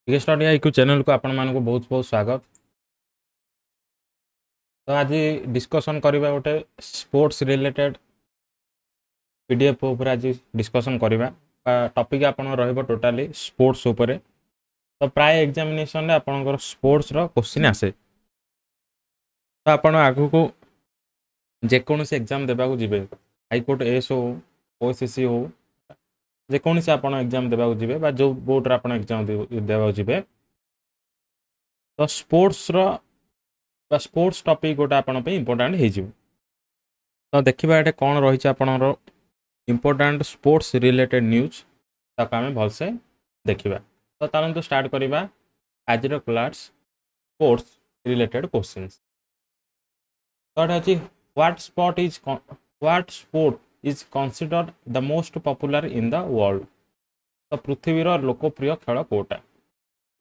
Study IQ channel को आपण मानक बहुत बहुत स्वागत। तो आज डिस्कशन करबा गोटे स्पोर्ट्स रिलेटेड पीडीएफ ऊपर आज डिस्कशन करबा। टॉपिक आपण रहइबो टोटली स्पोर्ट्स ऊपर। तो प्राय एग्जामिनेशन रे आपनकर स्पोर्ट्स रो क्वेश्चन आसे। तो आपण आगु को जे कोनोसी एग्जाम देबा को जिवे, हाई कोर्ट एएसओ ओएसएससी हो, जे कोनोसी आपण एग्जाम देबा को जिवे बा जो बोर्ड रे आपण एग्जाम देबा को जिवे, तो स्पोर्ट्स रो स्पोर्ट्स टॉपिक गोटे आपण पे इंपोर्टेंट हे जिवो। तो देखिबा एटे कोन रहिछ आपणरो इंपोर्टेंट स्पोर्ट्स रिलेटेड न्यूज ताको आमे भल से देखिबा। तो तालंतु स्टार्ट करिबा आज रो क्लास स्पोर्ट्स रिलेटेड क्वेश्चंस। तो एटा अछि what sport is considered the most popular in the world. तो पृथ्वी रो लोकप्रिय खेल कोटा?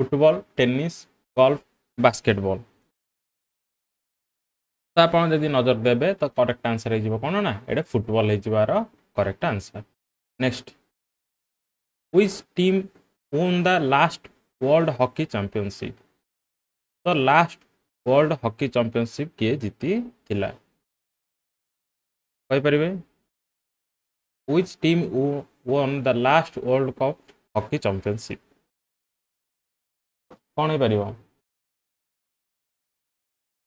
Football, tennis, golf, basketball. तो आप नजर देवे तो करेक्ट आंसर हो कौन ना, ये फुटबॉल हो correct answer. Next, which team won the last world hockey championship. तो लास्ट वर्ल्ड हॉकी चैंपियनशिप किए जीती थिला कहि परिबे? Which team won the last world cup hockey championship कौन हो परिबो?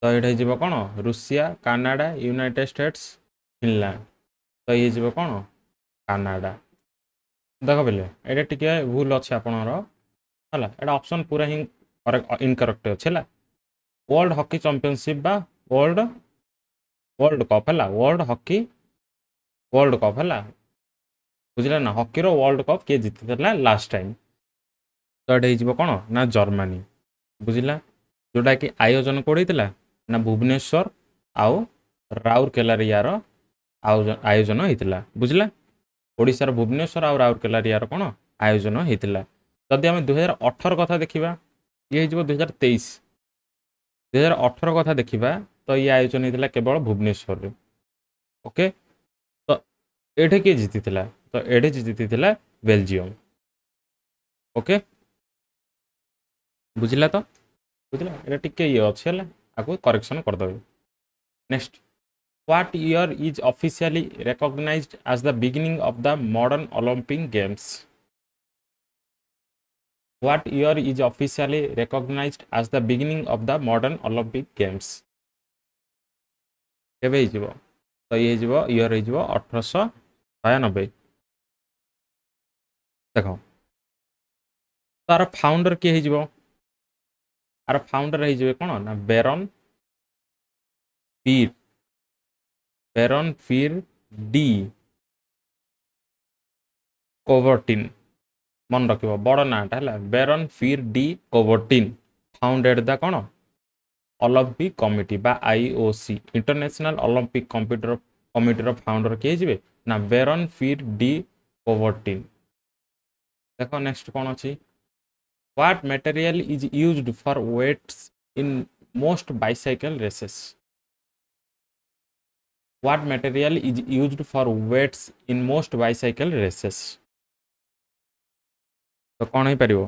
तो ये कौन? Russia, Canada, United States, Finland. तो ये जीव कौन? कनाडा। देख बोले ये टिके भूल अच्छे आपणर है, एटा ऑप्शन पूरा ही इनकरेक्ट अच्छे। वर्ल्ड हॉकी चैंपियनशिप बा वर्ल्ड कप है, वर्ल्ड हॉकी वर्ल्ड कप है, बुझे ना? हॉकी रो वर्ल्ड कप किए जीति लास्ट टाइम। तो ये कौन ना जर्मनी, बुझला? जोटा कि आयोजन कोड़ी ना भुवनेश्वर आउ राउरकेला यार आयोजन होता, बुझला? ओडिशार भुवनेश्वर आउ राउरकेला यार कौन आयोजन होता। जदि आम 2018 कथा देखा, ये 2023 2018 कथा देखा, तो ये आयोजन होता केवल भुवनेश्वर रे। ओके, तो एठे किए जीति? तो एठे जीति बेल्जियम। ओके, बुझला? तो बुझला ये टिके ये अच्छे है, आपको करेक्शन करदे। Next, what year is officially recognized as the beginning of the modern Olympic games. What year is officially recognized as the beginning of the modern Olympic games केबे हिजबो? तो ये हिजबो ईयर हिजबो 1896। देखो तार फाउंडर किए हिजबो? आर फाउंडर हिजबे कोन ना बैरन Pierre de कोवर्टिन। मन रखिबो बड़ नाटा है, Baron Pierre de Coubertin founded the con Olympic committee बा आईओसी, इंटरनेशनल ओलंपिक कमिटी रो फाउंडर किए हिजबे ना बैरन फीर डी कोवर्टिन। देखो नेक्स्ट कौन अच्छी? What material is used for weights in most bicycle races. What material is used for weights in most bicycle races. तो कौन हो पारिबो?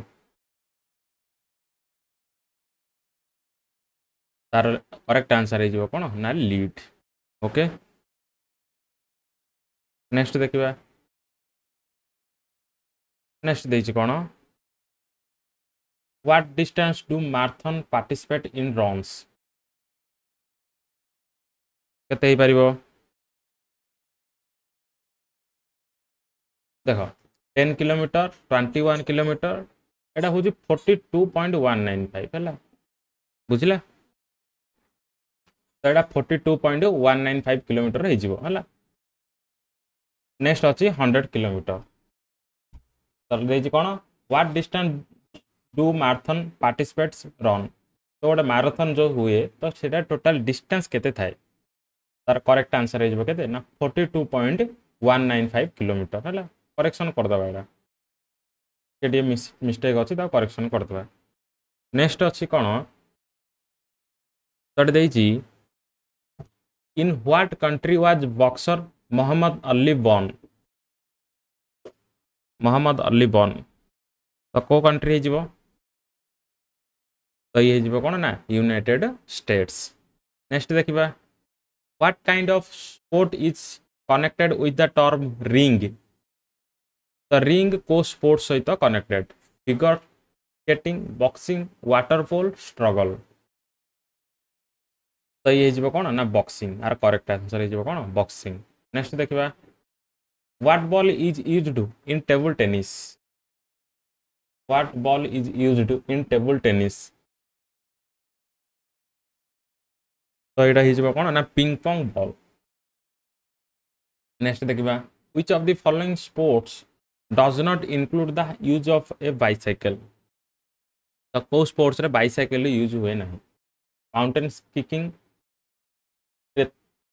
तार करेक्ट आंसर हो कौन ना लीड। ओके, नेक्स्ट देखिबा। नेक्स्ट देछि कौन? What distance do marathon participate in runs. केते ही पारिबो? देखो 10 किलोमीटर, 21 किलोमीटर, एटा हूँ 42.195 है, बुझला? तो यहाँ 42.195 किलोमीटर है। नेक्स्ट अच्छी 100 किलोमीटर। तो कौन? What distance do marathon participates run. तो गोटे मैराथन जो हुए तो सीटा टोटाल डिस्टेंस केते थाए? तार करेक्ट आंसर हो केते ना 42.195 किलोमीटर है। करेक्शन करदे ये मिस्टेक अच्छी, करेक्शन करदे। नेक्स्ट अच्छी कौन? तो देछि in what country was boxer Muhammad Ali born. Muhammad Ali born तो को कंट्री हो? तो ये हो कौन ना यूनाइटेड स्टेट्स। नेक्स्ट देखा what kind of sport is connected with the term ring. तो रिंग को स्पोर्ट सहित connected figure skating boxing water polo struggle. तो ये हो कौन ना बॉक्सिंग आर करेक्ट आंसर हो कौन बॉक्सिंग। नेक्स्ट देखा what ball is used in table tennis. What ball is used in table tennis. तो यहाँ हो कौन ना पिंग पंग बॉल। नेक्स्ट देखा which of the following sports does not include the use of a bicycle. तो कौ sports रे bicycle use हुए ना mountain skiing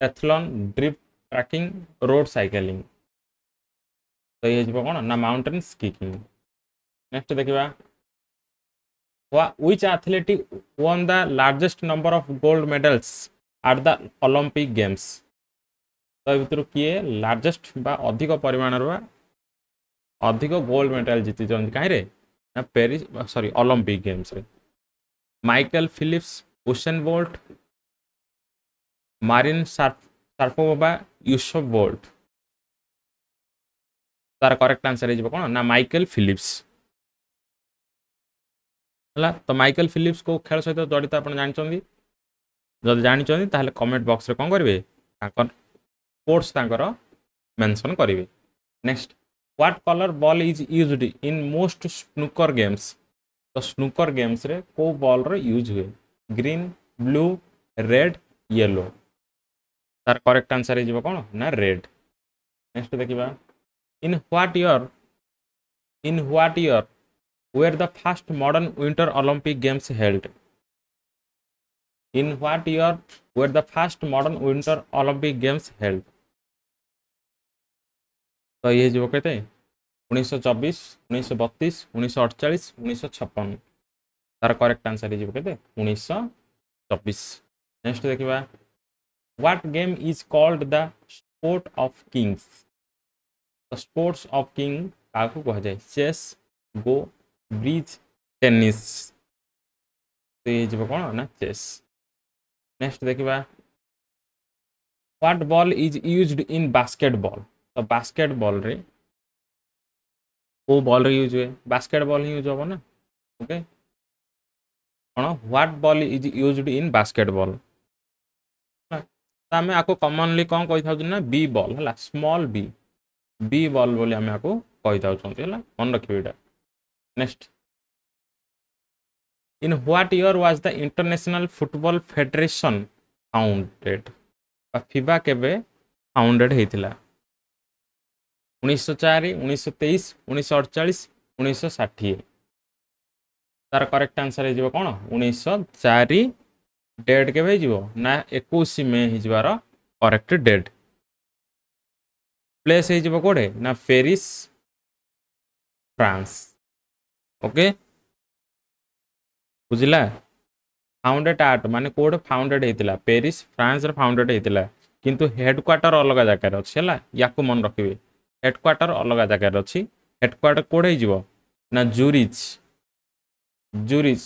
biathlon drift tracking road cycling. तो ये हो कौन ना माउंटेन स्कीइंग। नेक्स्ट देखा which athletic won the largest number of gold medals at the Olympic Games। तो भितर किए लार्जेस्ट बा अधिक परिमाण अधिक गोल्ड मेडल जीति कहीं ना पेरिस सॉरी ओलंपिक गेम्स रे Michael Phelps Usain Bolt Maria Sharapova यूसुफ बोल्ट। तार करेक्ट आंसर हो कौन ना माइकल फिलिप्स है। तो माइकल फिलिप्स को खेल सहित जड़ित आप जानते जब जानते ताहले कमेंट बॉक्स रे कौन करेंगे स्पोर्ट्स मेंशन करेंगे। Next what colour ball is used in most snooker games. तो स्नूकर गेम्स रे को बॉल रे यूज हुए ग्रीन ब्लू रेड येलो। तार करेक्ट आंसर हो कौन ना रेड। नेक्स्ट देखा इन what year were the first modern winter Olympic games held। In what year were the first modern winter Olympic games held। तो ये जो कहते 1924 1932 1948 1956। तार करेक्ट आंसर हो कहते 1924। नेक्स्ट देखा what game is called the sport of Kings. तो sports of king क्या कह जाए चेस गो ब्रिज टेनिस। तो ये जो कौन ना चेस। नेक्स्ट देखा what ball is used in basketball. तो बास्केटबॉल रे को बॉल रे यूज हुए बास्केटबॉल ही यूज हम ना ओके कौन what ball is used in basketball. तो आम आपको कॉमनली कौन कही था ना बी बॉल है स्मॉल बी बॉल बोली आम आपको कही था मन रखिए। Next in what year was the international football federation founded. FIFA केबे फाउंडेड होता 1904 1923 1948 1960। तार करेक्ट आंसर हो कौन 1904 डेट केबे हो ना 21 मे हो करेक्ट डेट। प्लेस हो कौटे ना पेरिस फ्रांस ओके बुझला। फाउंडेड आर्ट माने कोड फाउंडेड होता पेरिस फ्रांस रे फाउंडेड होता किंतु हेडक्वार्टर अलग जगह अच्छी है या मन रखिए हेडक्वार्टर अलग जगह अच्छी हेडक्वार्टर कोड हो ना जूरिच जूरिच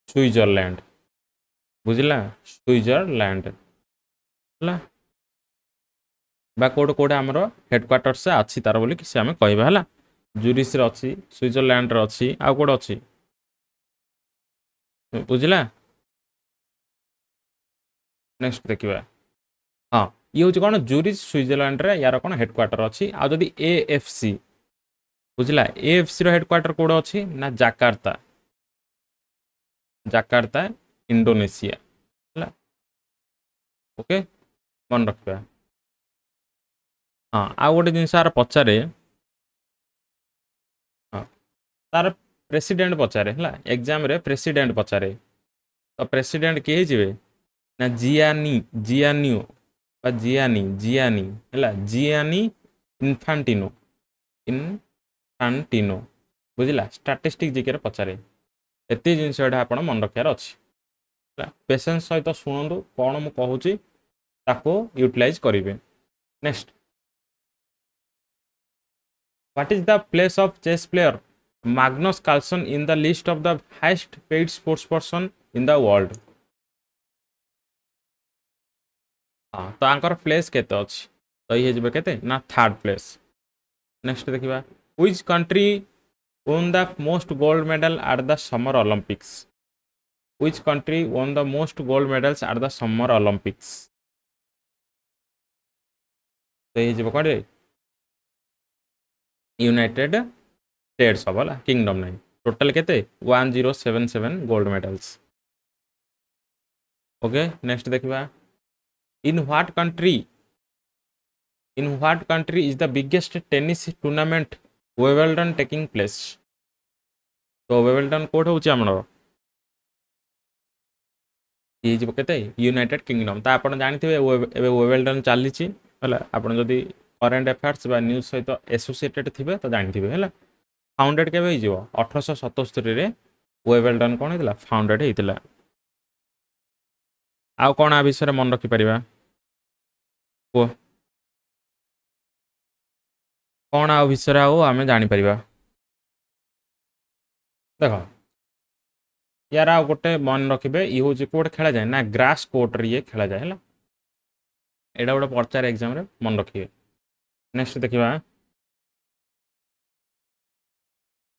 स्विट्जरलैंड बुझला स्विट्जरलैंड है बा कोड कोड आमर हेडक्वार्टर से अच्छी तार बोली से आम कहवा जूरिच रे अच्छी स्विट्जरलैंड रे अच्छी आउ कोड अच्छी बुझला। नेक्स्ट देखा हाँ ये हूँ कौन जूरिच स्विट्जरलैंड रे यार कौन हेडक्वार्टर अच्छी आ जदि AFC बुझला AFC रो हेडक्वार्टर कोड अच्छी ना जाकार्ता जाकार्ता इंडोनेशिया है ओके मन रखा। हाँ आ गोटे जिन पचारे हाँ तार प्रेसिडेंट पचारे है एग्जाम रे प्रेसिडेंट पचारे तो प्रेसिडेंट किए जी ना जियानी जियानी इनफांटिनो इनफांटिनो बुझला स्टैटिस्टिक जिके पचारे एत जिनस आप मन रखार अच्छी पेशेंस सहित शुणु कौन मु कहूँ यूटिलाइज करेंगे। Next what is the place of chess player Magnus Carlsen in the list of the highest paid sports person in the world. हाँ तो आंकर प्लेस केते अछि तो ये जबे केते ना थर्ड प्लेस नेक्स्ट देखिबा which country won the most gold medal at the summer olympics which country won the most gold medals at the summer olympics तो ये जबे कोडे यूनाइटेड स्टेट्स of वाला किंगडम नहीं टोटल केते 1077 गोल्ड मेडल्स ओके नेक्स्ट देखिबा in what country is the biggest tennis tournament Wimbledon taking place तो Wimbledon code होची हमरो ये जे केते यूनाइटेड किंगडम ता आपण जानिथिबे एबे Wimbledon चाली छि हला आपण जदी करंट अफेयर्स बा न्यूज़ सहित एसोसिएटेड थिबे तो जानिथिबे हला फाउंडेड केबे हि जिवो 1877 रे Wimbledon कोन हेतला फाउंडेड हेतला आ कोन आ विषय मन रखि परिबा को कोन आ विषय आ आमे जानि परिबा देखो यार आ गोटे मन रखिबे ई हो जे कोड खेला जाय ना ग्रास कोर्ट रे ये खेला जाय हला एडा गोटे पचार एग्जाम रे मन रखिबे नेक्स्ट देखिबा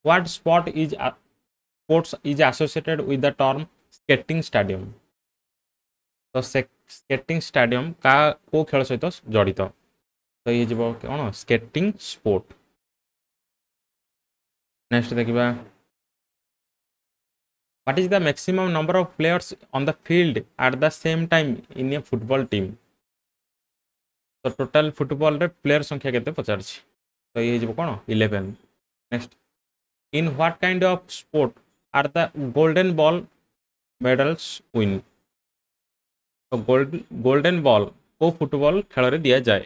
what sports is associated with the term skating stadium तो स्केटिंग स्टेडियम का को खेल सहित जड़ित तो ये जीव कौन स्केटिंग स्पोर्ट नेक्स्ट देखिबा what is the maximum number of players on the field at the same time in A football team तो टोटल फुटबॉल रे प्लेयर संख्या केते पचार छी तो ये जीव कौन 11 next in what kind of sport are the golden ball medals win तो गोल्डन बॉल को फुटबॉल खेल रे दिया जाए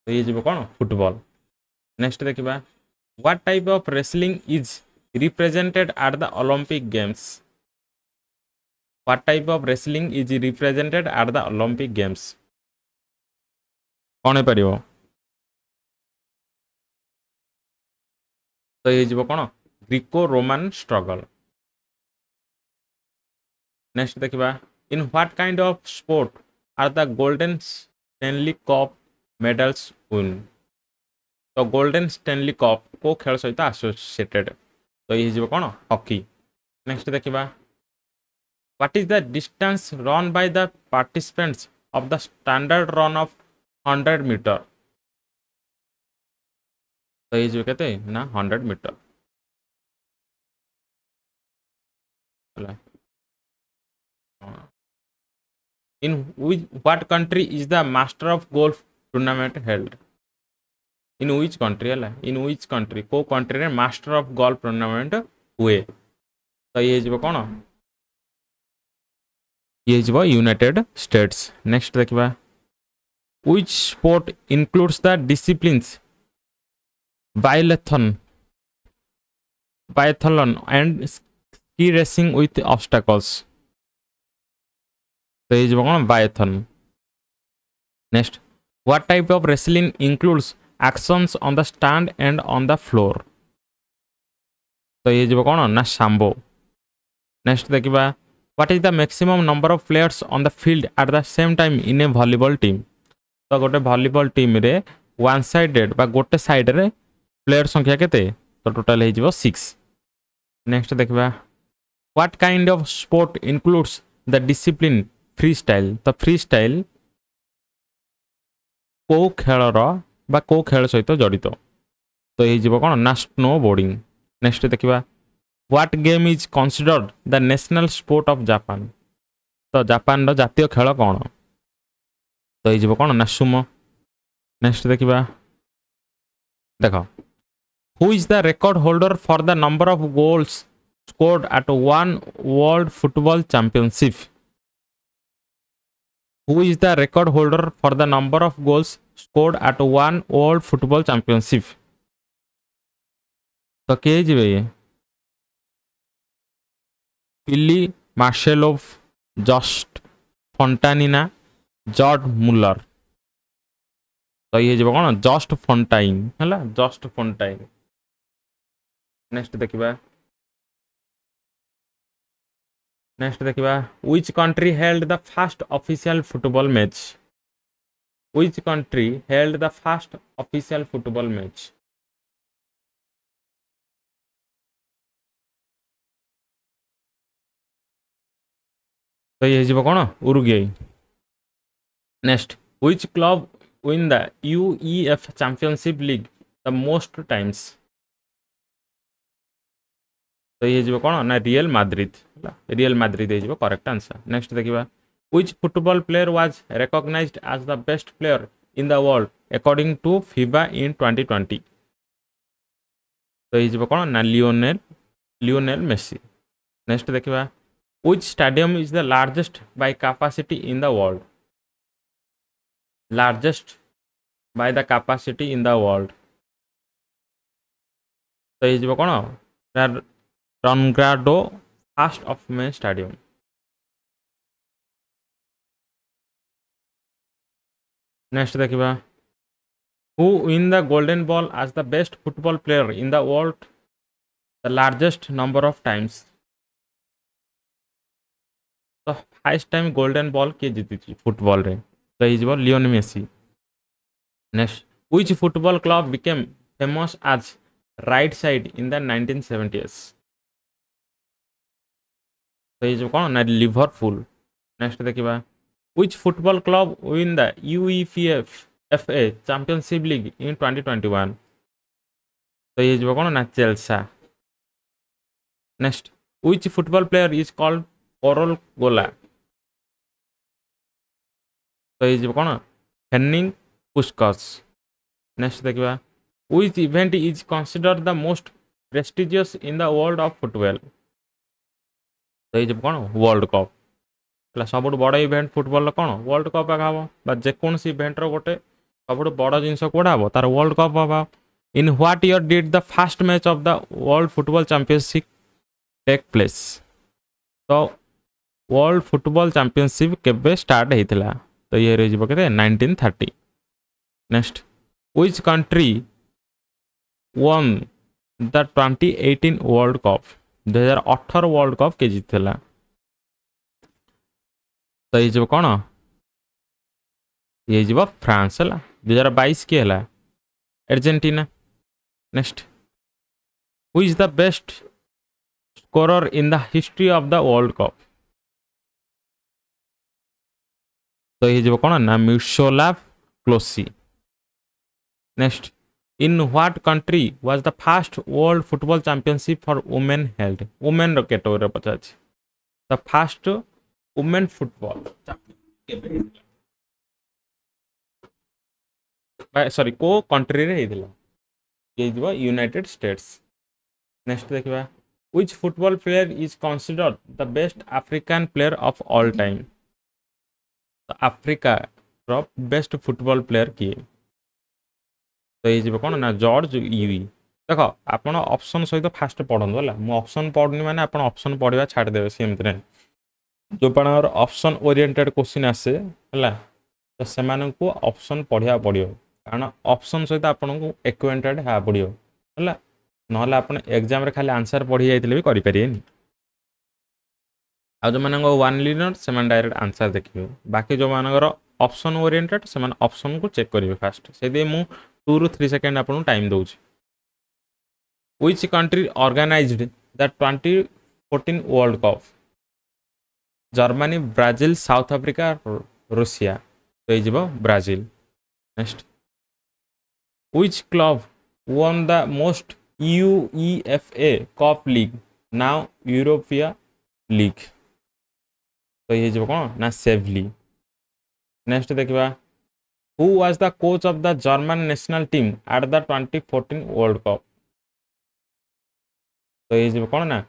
तो ये जीव कौन फुटबॉल नेक्स्ट देखिबा what type of wrestling is represented at the Olympic games what type of wrestling is represented at the Olympic games कौन परियो तो ये जीव कौन ग्रीको रोमान स्ट्रगल नेक्स्ट देखिबा in what kind of sport are the golden Stanley Cup medals won तो golden Stanley Cup को खेल सहित एसोसिएटेड तो ये जीव कौन हॉकी नेक्स्ट देखिबा what is the distance run by the participants of the standard run of 100 meter तो ये जीव कहते ना 100 metre in what country is the master of golf tournament held in which country हला in which country को country रे master of golf tournament हुए तो ये जीव कौन ये जीव यूनाइटेड स्टेट्स नेक्स्ट देखिबा which sport includes the disciplines biathlon and ski racing with obstacles तो ये कौन biathlon next what type of wrestling includes actions on the stand and on the floor तो ये कौन ना सांबो नेक्स्ट देखिबा what is the maximum number of players on the field at the same time in a volleyball team तो गोटे volleyball team रे one sided बा गोटे साइड रे प्लेयर संख्या केते तो टोटल हे जिवो 6 नेक्स्ट देखिबा what kind of sport includes the discipline free style तो फ्री स्टाइल को खेलर बा को खेल सहित जड़ित तो ये जीव कौन ना स्नो बोर्डिंग नेक्स्ट देखिबा what game is considered the national sport of Japan तो जापान रो जातीय खेल कौन तो ये जीव कौन ना सुमो नेक्स्ट देखिबा देखो who is the record holder for the number of goals scored at one world football championship Who is the record holder for the number of goals scored at one World Football Championship? तो के जीवे ये पिली मार्शेलोव just फॉन्टानिना George मुलर तो ये जीव कौन just फॉन्टाइन है जस्ट फॉन्टाइन नेक्स्ट देखिबा which country held the first official football match? Which country held the first official football match? तो ये जीव कौन Uruguay. Next, which club win the UEFA Championship League the most times? तो ये जीव कौन ना रियल माद्रिद. रियल माद्रिद ये जीव करेक्ट आंसर. नेक्स्ट देखिबा which football player was recognized as the best player in the world according to FIBA in 2020? तो ये जीव कौन ना लियोनेल मेसी. नेक्स्ट देखिबा which stadium is the largest by capacity in the world? Largest by the capacity in the world. तो ये जीव कौन Rungrado first of May stadium. Next देखिबा who win the golden ball as the best football player in the world the largest number of times? तो highest time golden ball किए जीती football रे. तो ये जीव Lionel Messi. Next which football club became famous as right side in the 1970s? तो ये जो कौन ना लिवरपूल. नेक्स्ट देखिबा which football club win the UEFA Championship League in 2021? तो ये जो कौन ना Chelsea. Next which football player is called Orol Gola? तो ये जो कौन हेनिंग पुस्कस. नेक्स्ट देखिबा which event is considered the most prestigious in the world of football? तो ये जो कौन वर्ल्ड कप. सब बड़ इवेंट फुटबॉल कौन वर्ल्ड कप हम जेकोसी इवेंट रोटे सब बड़ जिन कौटा हम तार वर्ल्ड कप हम. In what year did the first match of the world football championship take place? तो वर्ल्ड फुटबॉल चैंपियनशिप केबे स्टार्ट होता? तो ये रही के 1930. Next which country won the 2018 world cup? 2018 world cup के जीतला? तो ये जो कौन ये जीव फ्रांस है. 2022 की है Argentina. Next who is the best scorer in the history of the world cup? तो ये जीव कौन ना Miroslav Klose. Next in what country was the first world football championship for women held? Women category पचार the first women football sorry को country रे हेदिला? ये जीव यूनाइटेड स्टेट्स. नेक्स्ट देखिबा which football player is considered the best African player of all time? तो Africa रो best football player किए? तो ये जीव कौन ना जॉर्ज यूई. देख आप ऑप्शन सहित फास्ट पढ़ु है मुझे ऑप्शन पढ़ुनी मैंने आप ऑप्शन पढ़ा छाड़देवे सेमती जो ऑप्शन ओरिएंटेड क्वेश्चन आसे है तो से ऑप्शन पढ़ा पड़ो कारण ऑप्शन सहित आपको एक्वेंटेड हाँ पड़ो है ना आप एग्जाम खाली आंसर पढ़ी जाते भी करें. आ जो मान वन लिनर से डायरेक्ट आंसर देखिए बाकी जो मानकर ऑप्शन ओरिएंटेड से ऑप्शन को चेक करेंगे फास्ट से मुझे 2 ରୁ 3 सेकेंड आपको टाइम दूसरी. Which country organized the 2014 world cup? Germany, Brazil, South Africa, Russia. तो ये Brazil. Next which club won the most UEFA cup league now Europa league? तो ये जो कौन ना सेवली. नेक्स्ट देखिबा who was the coach of the German national team at the 2014 World Cup? तो ये जो कौन ना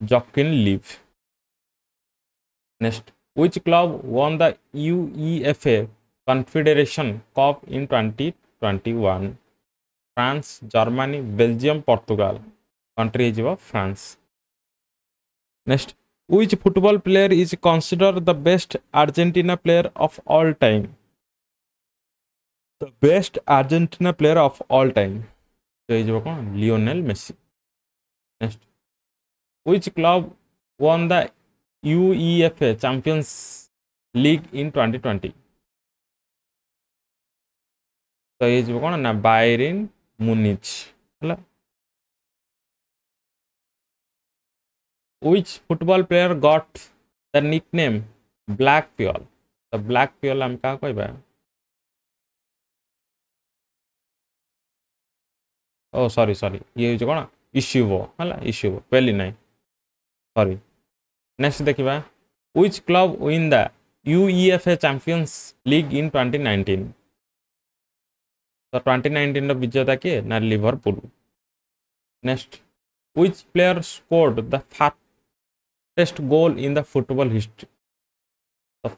जॉकिन लीव. Next which club won the UEFA Confederation Cup in 2021? France, Germany, Belgium, Portugal. Country है France. Next which football player is considered the best Argentina player of all time? The best Argentina player of all time. तो ये जो कौन Lionel Messi. Next, which club won the UEFA Champions League in 2020? तो ये जो कौन ना बायरिन मुनिच हला. Which football player got the nickname Black Pearl? तो Black Pearl हम क्या कहबा? ओ सॉरी ये जो कौन इश्यूवो हला इश्यूवो पहली नहीं सॉरी. नेक्स्ट देखिबा which club win the UEFA Champions League in 2019? तो 2019 रो विजेता किए ना Liverpool. Next, which player scored the fastest goal in the football history? The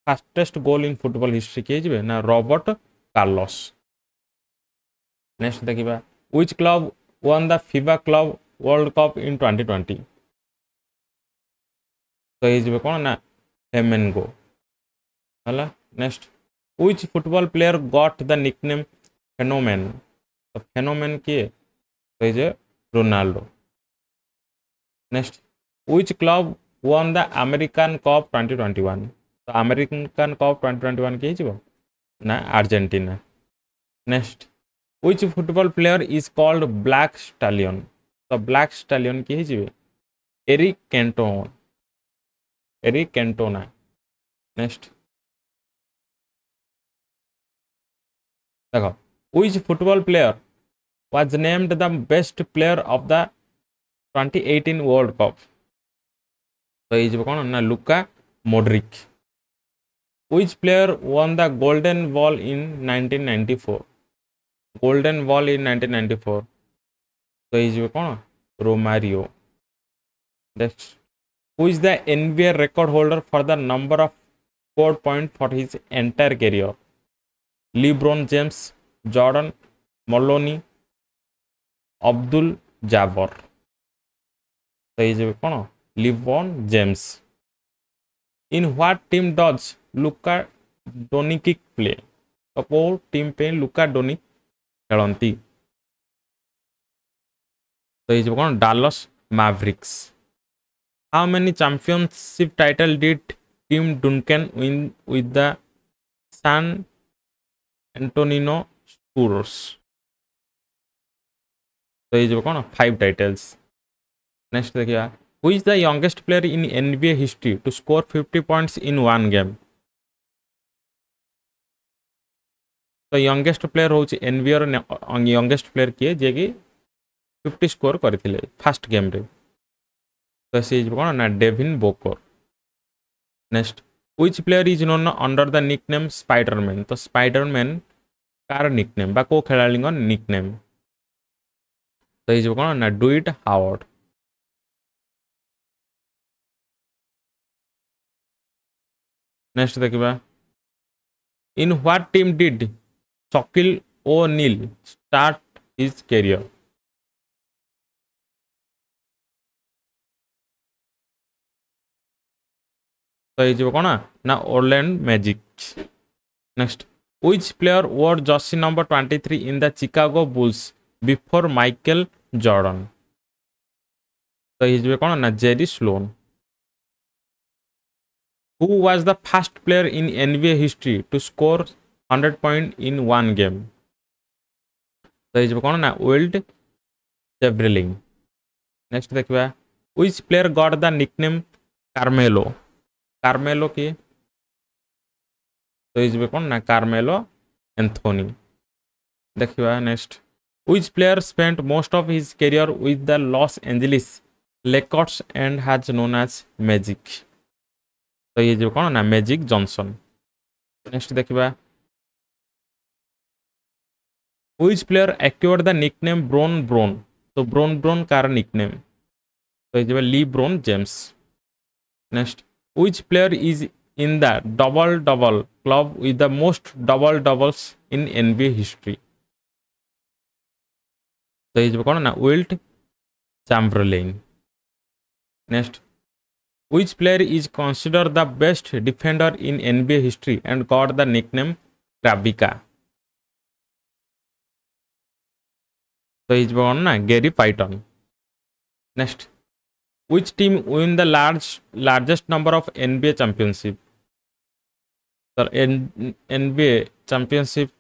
fastest goal in football history किए जिबे ना रॉबर्ट कार्लोस. नेक्स्ट देखिबा which club won the FIFA Club World Cup in 2020? तो ये जिबे कौन ना फेमेंगो हला. Next, which football player got the nickname phenomenon? तो phenomenon किए तो ये Ronaldo. Next, which club won the American Cup 2021? तो अमेरिकन कप 2021 किए जिबो ना Argentina. Next, which football player is called Black Stallion? तो ब्लैक स्टालियन किए जिबे एरिक कैंटोना. नेक्स्ट देखो which football player was named the best player of the 2018 World Cup? तो ये जो कौन ना Luka Modric. Which player won the golden ball in 1994? golden ball in 1994 तो ये जो कौन Romario. Next, who is the NBA record holder for the number of scored point for his entire career? LeBron James, Jordan, Maloney, Abdul Jabbar. तो ये जो कौन LeBron James. In what team does Luka Doncic play? तो को team पे लुका डोनिक खेलती? तो ये जो कौन Dallas Mavericks. How many championship title did team Duncan win with the San Antonio Spurs? तो ये जो कौन 5 टाइटल्स. नेक्स्ट देखिए who is the youngest player in NBA history to score 50 points in one game? तो youngest player होची NBA रो youngest player किए जे कि 50 स्कोर करथिले फर्स्ट गेम रे. तो से कौन ना डेविन बोकर. Next, which player is known under the nickname Spiderman? तो स्पाइडरमैन कार निकनेम बा को खेलाड़ी निकनेम? तो ये कौन ना डुइट हावर्ड. नेक्स्ट देखिबा in what team did Shaquille O'Neal start his career? तो ये कौन ना Orlando Magic. Next, which player wore jersey number 23 in the Chicago Bulls before Michael Jordan? तो ये कौन ना Jerry Sloan. Who was the first player in NBA history to score 100 points in one game? तो ये कौन ना wild चेवरलिन. Next देखिबा which player got the nickname Carmelo? कार्मेलो की तो ये कौन ना कार्मेलो एंथोनी. देखिबा next, which player spent most of his career with the Los Angeles Lakers and has known as Magic? तो ये जो कौन ना मैजिक जॉनसन. नेक्स्ट देखिबा which player acquired the nickname Bron? तो ब्रोन कार निकनेम? तो ये LeBron James. Next, which player is in the double club with the most double doubles in NBA history? तो ये कौन ना wilt Chamberlain. Next, which player is considered the best defender in NBA history and got the nickname Kravica? तो इज कौन ना Gary Payton. Next which team win the largest number of NBA championship? तर NBA championship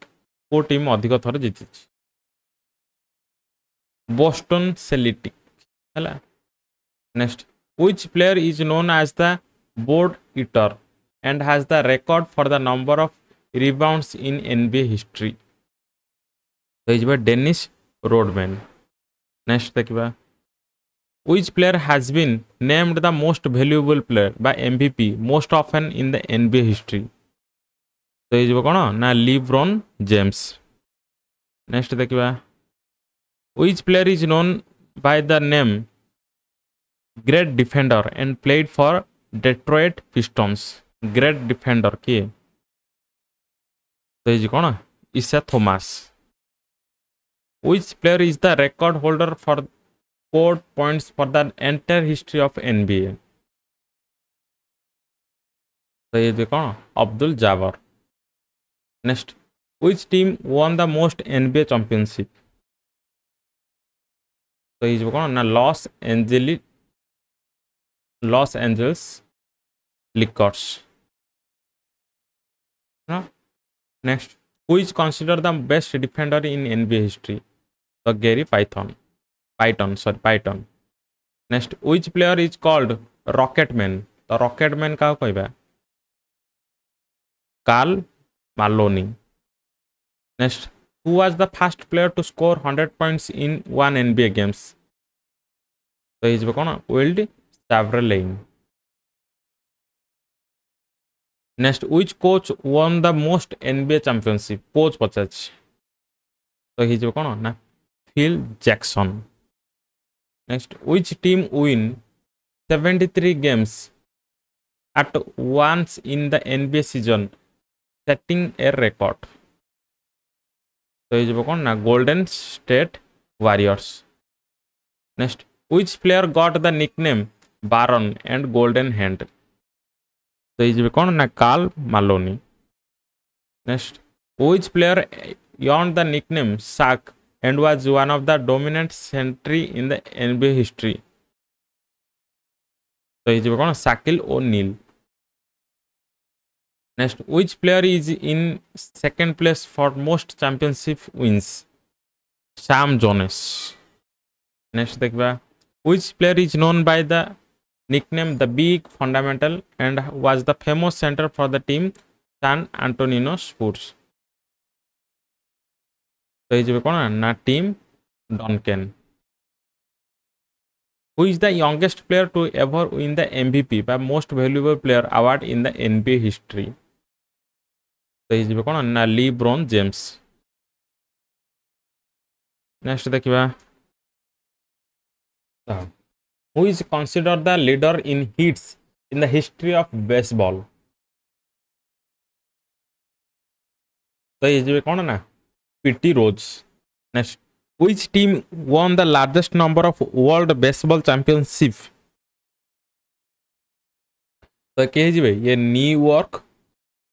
को team अधिक थर जीति Boston Celtic हैला। Next which player is known as the board eater and has the record for the number of rebounds in NBA history? तो is Dennis Rodman. Next देखिबा which player has been named the most valuable player by MVP most often in the NBA history? तो ये कौन ना LeBron James. Next देखिबा which player is known by the name great defender and played for Detroit Pistons? great defender किए तो ये कौन इसा Thomas. which player is the record holder for scored points for the entire history of NBA? तो ये कौन Abdul Jabbar. Next which team won the most NBA championship? तो ये कौन ना Los Angeles liquors. Next who is considered the best defender in NBA history? तो Gary Payton. Next which player is called Rocket Man? तो Rocket Man का कहबा Karl Malone. Next who was the first player to score 100 points in one NBA games? तो इज कौन Wilt Chamberlain. Next which coach won the most NBA championship? Coach पचाच तो हिज कौन ना Phil Jackson. Next which team win 73 games at once in the NBA season setting a record? तो ये कौन ना golden state warriors. Next which player got the nickname Baron and Golden Hand? तो ये कौन ना Karl Malone. Next which player earned the nickname Shaq and was one of the dominant century in the NBA history? तो ये कौन Shaquille O'Neal. Next which player is in second place for most championship wins? Sam Jones. Next देखबा which player is known by the nickname the big fundamental and was the famous center for the team San Antonio Spurs? तो ये कौन ना team डॉनकेन। Who is the youngest player to ever win the MVP by most valuable player award in the NBA history? तो ये कौन ना LeBron James. Next देखिबा who is considered the leader in hits in the history of baseball? तो ये कौन ना Pete Rose. Next which team won the largest number of world baseball championship? तो के ये न्यूयॉर्क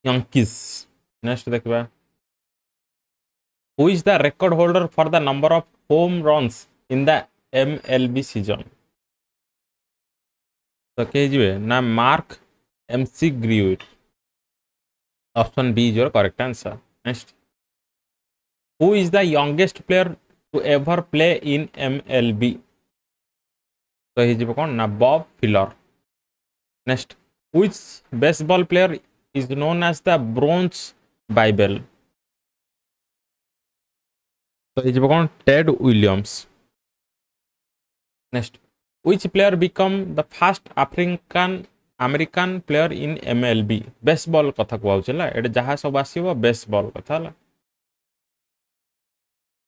यांकीज। नेक्स्ट देखबा who is the record holder for the number of home runs in the MLB season? तो के ना Mark McGwire. Option B is your correct answer. Next who is the youngest player to ever play in MLB? तो ये कौन ना Bob Feller. Next which baseball player is known as the Bronze Bible? तो ये कौन Ted Williams. Next which player become the first African American player in MLB? Baseball कथा कहला एटे जहाँ सब आसीबो बेसबॉल कथा हला।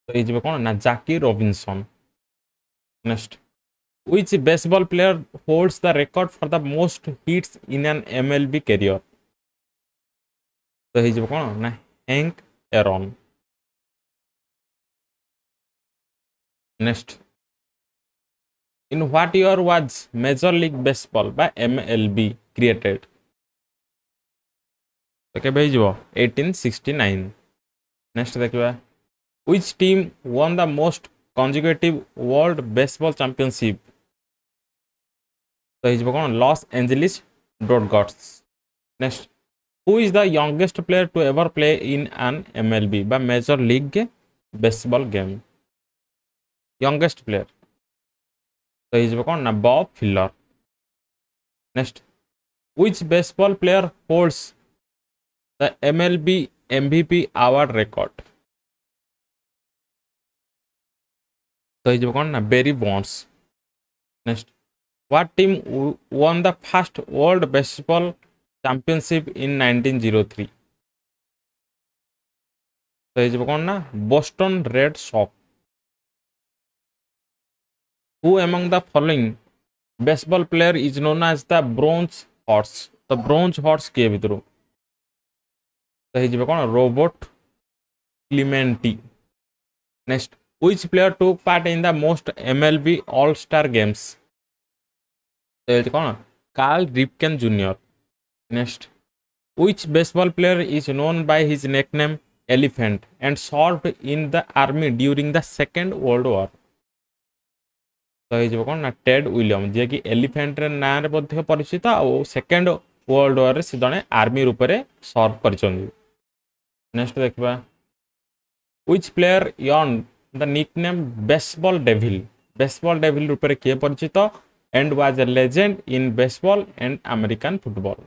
तो ये कौन ना Jackie Robinson. Next which baseball player holds the record for the most hits in an MLB career? तो ये कौन ना Hank Aaron. Next in what year was Major League Baseball by MLB created? Okay, भेजो 1869। Next देखिबा which team won the most consecutive world baseball championship तो हिजबो कोन Los Angeles Dodgers next who is the youngest player to ever play in an MLB बा major league baseball game youngest player तो हिजबो कोन ना Bob Feller next which baseball player holds the MLB MVP award record तो ये कौन ना Barry Bonds next what team won the first world baseball championship in 1903 तो ये कौन ना Boston Red Sox who among the following baseball player is known as the bronze horse तो bronze horse किए भितर तो ये कौन Roberto Clemente next which player took part in the most MLB All-Star games तो ये कौन Cal Ripken Junior next which baseball player is known by his nickname elephant and served in the army during the Second World War तो ये कौन ना Ted William J कि elephant रे ना रे मध्ये परिचित और सेकंड वर्ल्ड वार रे से जने आर्मी रूप रे सर्व करछन नेक्स्ट देखबा which player earned the nickname baseball devil रूप रे के परिचित and was a legend in baseball and American football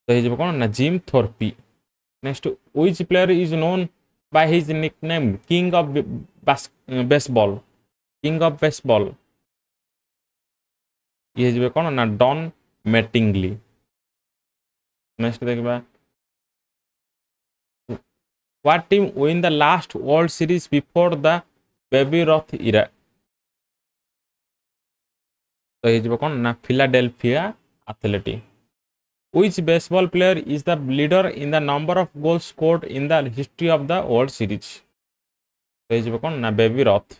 तो ये कौन ना Jim Thorpe next which player is known by his nickname king of baseball ये जो कौन ना डॉन मैटिंगली नेक्स्ट देखबा what team win the last world series before the baby Ruth era तो ये जो कौन ना Philadelphia athletic which baseball player is the leader in the number of goals scored in the history of the world series तो ये जो कौन ना baby Rath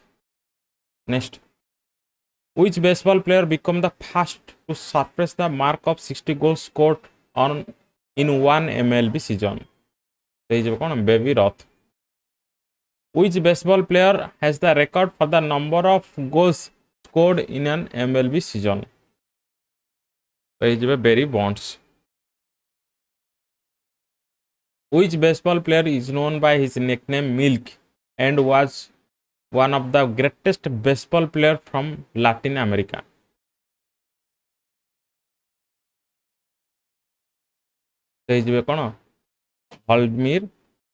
next which baseball player become the first to surpass the mark of 60 goals scored on in one MLB season तो ये कौन baby Rath which baseball player has the record for the number of goals scored in an MLB season तो ये Barry Bonds which baseball player is known by his nickname Milk and was one of the greatest baseball player from Latin America तो ये कौन Vladimir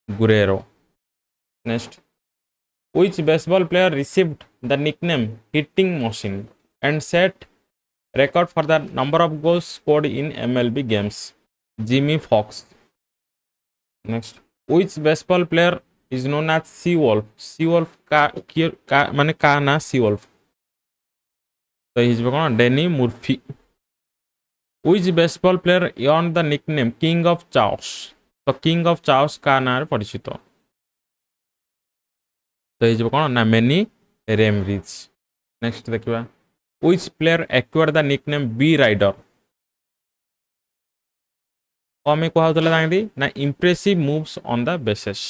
Guerrero next which baseball player received the nickname hitting machine and set record for the number of goals scored in MLB games Jimmy Fox next which baseball player is known as Seawolf का माने का ना Seawolf तो हिज कौन डेनी मुर्फी which baseball player earned the nickname King of Chaos तो King of Chaos का नाम परिचित तो ये कौन ना मेनी रेमरिज नेक्स्ट देखिबा which player acquired the nickname B rider कमे को होतले जांदी ना impressive moves on the bases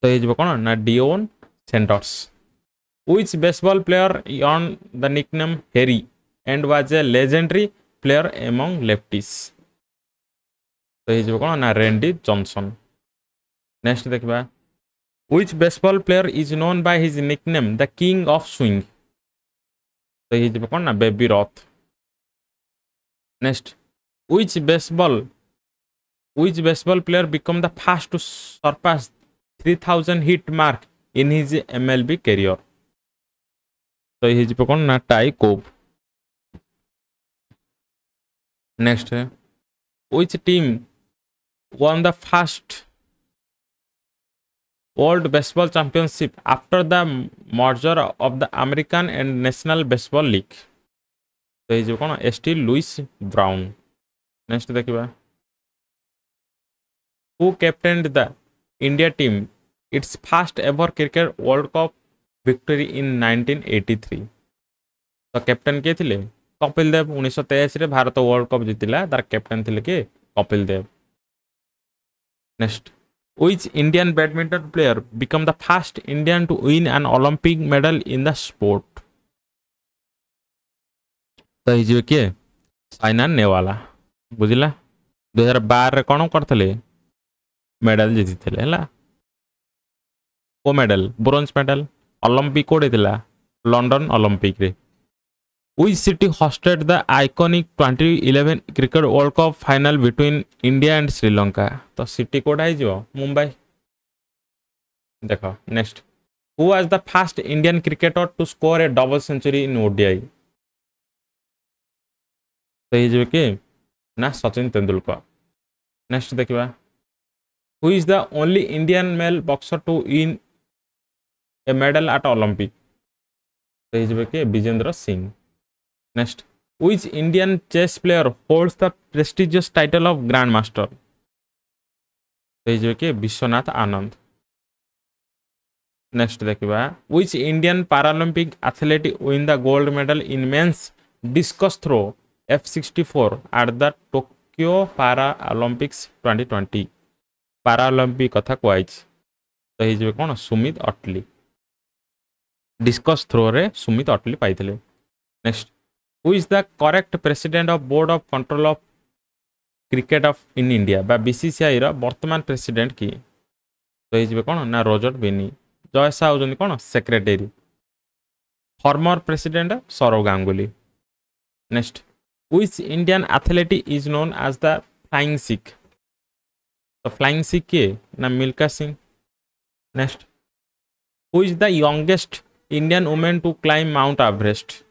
तो ये कौन ना Deion Sanders which baseball player earned the nickname Harry and was a legendary player among lefties तो ये कौन ना रेंडी जॉनसन नेक्स्ट देखबा which baseball player is known by his nickname the king of swing तो ये कौन ना baby Rath next which baseball player become the first to surpass 3000 hit mark in his MLB career तो ये कौन ना tie कोब next है which team won the first World Baseball Championship after the merger of the American and National Baseball League तो ये कौन ST Louis brown next देखिबा who captained the India team its first ever cricket World Cup victory in 1983 तो captain के थिले कपिल देव 1923 रे Bharat world cup जीतिला तार captain थिले के Kapil Dev next Which Indian badminton player become the first Indian to win an Olympic medal in the sport? तो ये किए साइना नेवाला बुझिला 2012 रे कोन करथले मेडल जीतिले हला को मेडल ब्रोंज मेडल ओलंपिक कोडे थिला लंदन ओलंपिक रे Which city hosted the iconic 2011 cricket World Cup final between India and Sri Lanka? तो सिटी कोड आई जो मुंबई देखो next Who was the first Indian cricketer to score a double century in ODI? तो ये जो कि ना Sachin Tendulkar next देखिबा Who is the only Indian male boxer to win a medal at Olympic? तो ये जो कि Vijendra Singh Next, which Indian chess player holds the prestigious title of Grandmaster? तो ये कि विश्वनाथ आनंद नेक्स्ट देखिबा which Indian Paralympic athlete win the gold medal in men's discus throw F64 at the Tokyo Paralympics 2020 Paralympic कथा क्वाइज तो ये कौन सुमित अटली डिस्कस थ्रो रे सुमित अटली पाइथिले next Who is the correct president of board of control of cricket of in India बा BCCI रा वर्तमान president की तो ये कौन ना रोजर बेनी जय साहु जन कौन secretary former president Sourav Ganguly next Which Indian athlete is known as the flying Sikh तो फ्लाइंग सिख के ना Milkha Singh next Who is the youngest Indian woman to climb Mount Everest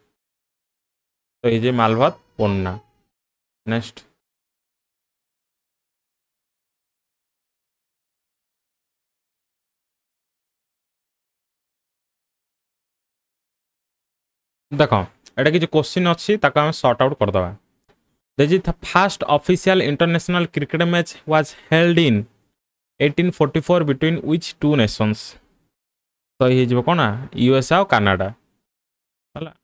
तो ये मालभात पन्ना नेक्स्ट देख एटा कि क्वेश्चन अच्छी ताको हम सॉर्ट आउट कर दबा the first official international cricket match was held in 1844 between which two nations तो ये जो कोना यूएसए और कनाडा हला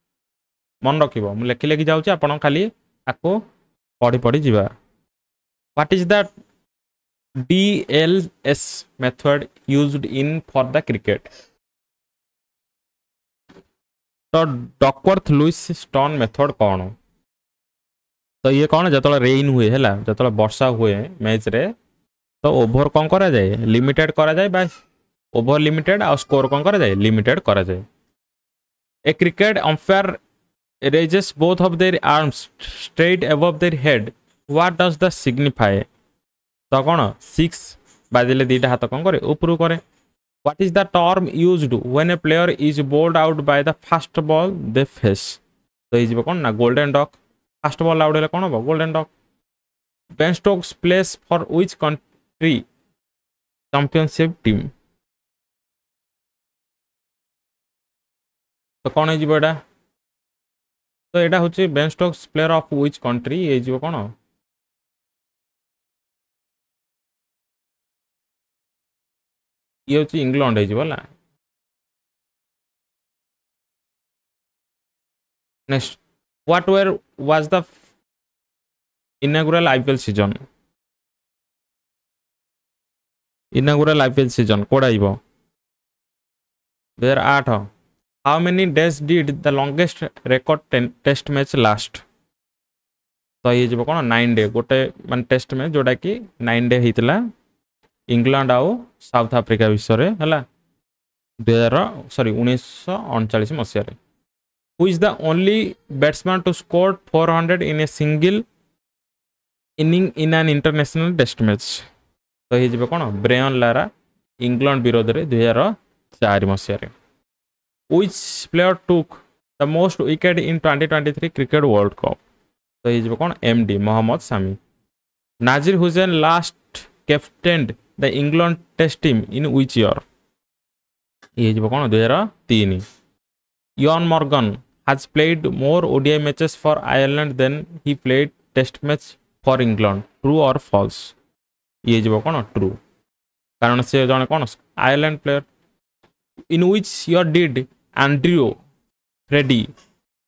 मन रखिबो मु लेखि लेखि जाउची आपण खाली आको पढी पढी जिबा what is the DLS method used in for the cricket तो डकवर्थ लुइस स्टोन मेथड कौन तो ये कौन जतला रेन हुए है जतला वर्षा हुए मैच रे तो ओवर कौन करा जाए लिमिटेड करा जाए बाय ओवर लिमिटेड और स्कोर कौन करा जाए लिमिटेड करा जाए a cricket umpire raises both of their arms straight above their head what does the signify तो कौन 6 बाजिले दीटा हाथ कौन करे ऊपर करे what is the term used when a player is bowled out by the first ball they face तो ये कौन ना golden duck first ball out हेले कौन हो golden duck Ben Stokes plays for which country championship team तो कौन है जी बेटा तो एटा होची Ben Stokes player of which country ए जो कोन ये होची इंग्लैंड है बोला next what where was the inaugural IPL season कोडा आइबो 2008 How many days did the longest record test match last? तो ये जो कौन 9 डे गोटे मान टेस्ट में जोड़ा कि 9 डे होता इंग्लैंड आउ साउथ आफ्रिका विषय में है 1939 मसीह Who is the only batsman to score 400 in a single inning in an international test match? तो ये जो कौन ब्रेयन लारा इंग्लैंड विरोध में 2004 मसीह Which player took the most wicket in 2023 Cricket World Cup? तो ये जो कौन MD Mohammad Sami नाजिर Hussain last captained the England Test team in which year? ये जो कौन 2003 Ian Morgan has played more ODI matches for Ireland than he played Test match for England. True or false? ये जो कौन true कारण से जने कौन Ireland player in which year did Andrew Freddie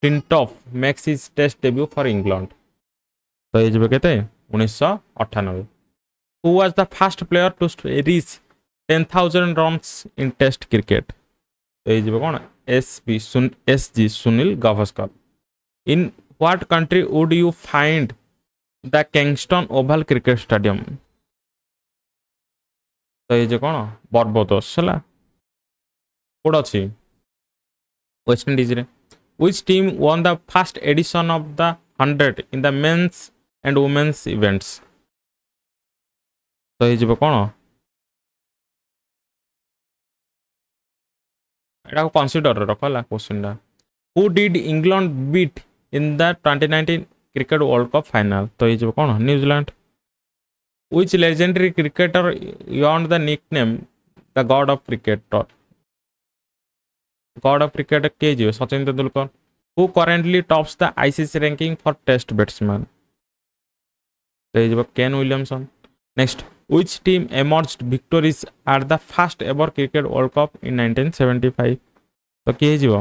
Flintoff makes his test debut for England? तो ये जो कहते 1998 Who was the first player to reach 10,000 runs in Test cricket. तो ये जीव कौन SG Sunil Gavaskar. In what country would you find the Kingston Oval Cricket Stadium? तो ये जो कौन बर्बादोस है कोड अच्छी वेस्ट इंडीज रे. Which team won the first edition of the 100 in the men's and women's events? तो ये जीव कौन एटा को कंसीडर रखला क्वेश्चन दा. Who did England beat in the 2019 cricket world cup final? तो ये जीव कौन New Zealand. Which legendary cricketer earned the nickname the God of Cricket? God of Cricket के जीव Sachin Tendulkar. Who currently tops the ICC ranking for Test batsman? तो ये जीव Kane Williamson. Next, which team emerged victorious at the first ever cricket world cup in 1975? तो किए जीव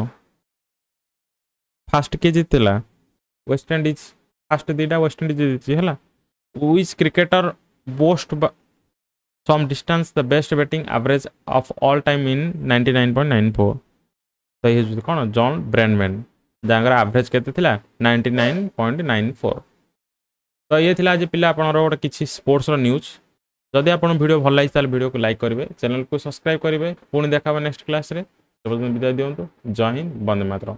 first किए जीतला वेस्ट इंडीज. फास्ट दीटा वेस्ट इंडीज जीती है. Which cricketer boast some distance the best batting average of all time in 99.94? तो ये कौन जॉन ब्रैडमैन जहाँकर एवरेज केते थिला 99.94. तो ये थिला आज पिला आपनर गोटे किछि स्पोर्ट्स रो न्यूज. जदि आपन वीडियो भल लागि ताल वीडियो को लाइक करिवे, चैनल को सब्सक्राइब करिवे. पुणी देखाबे नेक्स्ट क्लास रे. तब विदाय दियंतु. जय हिंद, वंदे मातरम.